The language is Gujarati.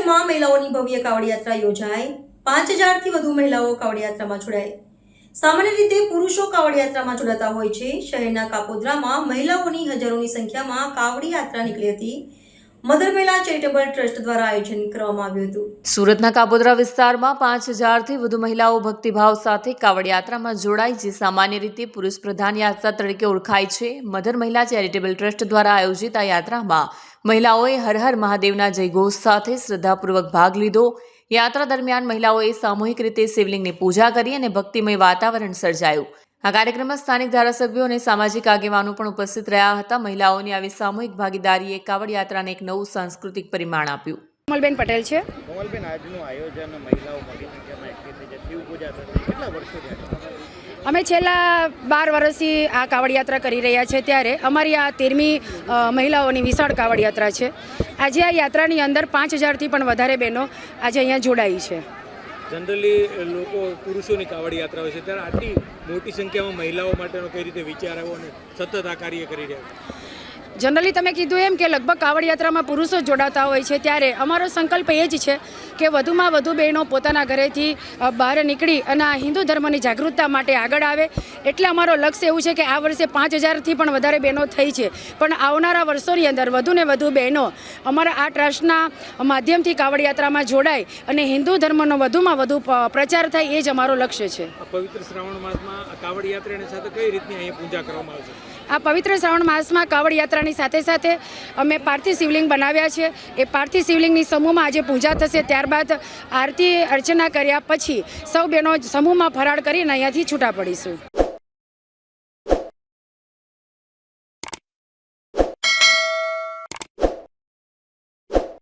શહેરમાં મહિલાઓની ભવ્ય કાવડ યાત્રા યોજાઈ 5000 થી વધુ મહિલાઓ કાવડ યાત્રામાં જોડાઈ। સામાન્ય રીતે પુરુષો કાવડ યાત્રામાં જોડાતા હોય છે। શહેરના કાપોદ્રામાં મહિલાઓની હજારોની સંખ્યામાં કાવડ યાત્રા નીકળી હતી। મધર મહિલા ચેરિટેબલ ટ્રસ્ટ દ્વારા આયોજન કરવામાં આવ્યું હતું। સુરતના કાપોદ્રા વિસ્તારમાં 5000 થી વધુ મહિલાઓ ભક્તિભાવ સાથે કાવડ યાત્રામાં જોડાઈ, જે સામાન્ય રીતે પુરુષ પ્રધાન યાત્રા તરીકે ઓળખાય છે। મધર મહિલા ચેરિટેબલ ટ્રસ્ટ દ્વારા આયોજિત આ યાત્રામાં મહિલાઓએ હર હર મહાદેવના જયઘોષ સાથે શ્રદ્ધાપૂર્વક ભાગ લીધો। યાત્રા દરમિયાન મહિલાઓએ સામૂહિક રીતે શિવલિંગની પૂજા કરી અને ભક્તિમય વાતાવરણ સર્જાયું। આ કાર્યક્રમમાં સ્થાનિક ધારાસભ્યો અને સામાજિક આગેવાનો પણ ઉપસ્થિત રહ્યા હતા। મહિલાઓની આવી સામૂહિક ભાગીદારીએ કાવડ યાત્રાને એક નવું સાંસ્કૃતિક પરિમાણ આપ્યું। કોમલબેન પટેલ છે। કોમલબેન, આજનું આયોજન મહિલાઓ મોટી સંખ્યામાં એકઠી થઈ છે, શિવ પૂજા થશે, કેટલા વર્ષોથી અમે છેલ્લા 12 વર્ષથી આ કાવડ યાત્રા કરી રહ્યા છે, ત્યારે અમારી આ 13મી મહિલાઓની વિશાળ કાવડ યાત્રા છે। આજે આ યાત્રાની અંદર 5000થી પણ વધારે બહેનો આજે અહીંયા જોડાઈ છે। જનરલી લોકો પુરુષોની કાવડ યાત્રા હોય છે, ત્યારે આટલી મોટી સંખ્યામાં મહિલાઓ માટેનો કઈ રીતે વિચાર આવ્યો અને સતત આ કાર્ય કરી રહ્યા છે? જનરલી તમે કીધું એમ કે લગભગ કાવડ યાત્રામાં પુરુષો જોડાતા હોય છે, ત્યારે અમારો સંકલ્પ એ જ છે કે વધુમાં વધુ બહેનો પોતાના ઘરેથી બહાર નીકળી અને આ હિન્દુ ધર્મની જાગૃતતા માટે આગળ આવે। એટલે અમારો લક્ષ્ય એવું છે કે આ વર્ષે 5000થી પણ વધારે બહેનો થઈ છે, પણ આવનારા વર્ષોની અંદર વધુને વધુ બહેનો અમારા આ ટ્રસ્ટના માધ્યમથી કાવડ યાત્રામાં જોડાય અને હિન્દુ ધર્મનો વધુમાં વધુ પ્રચાર થાય, એ જ અમારો લક્ષ્ય છે। પવિત્ર શ્રાવણ માસમાં આ કાવડ યાત્રાની સાથે કઈ રીતની અહીંયા પૂજા કરવામાં આવશે? આ પવિત્ર શ્રાવણ માસમાં કાવડ યાત્રાની સાથે સાથે અમે પાર્થિવ શિવલિંગ બનાવ્યા છે। એ પાર્થિવ શિવલિંગની સમૂહમાં આજે પૂજા થશે, ત્યારબાદ આરતી અર્ચના કર્યા પછી સૌ બહેનો સમૂહમાં ફરાળ કરીને અહીંયાથી છૂટા પડીશું।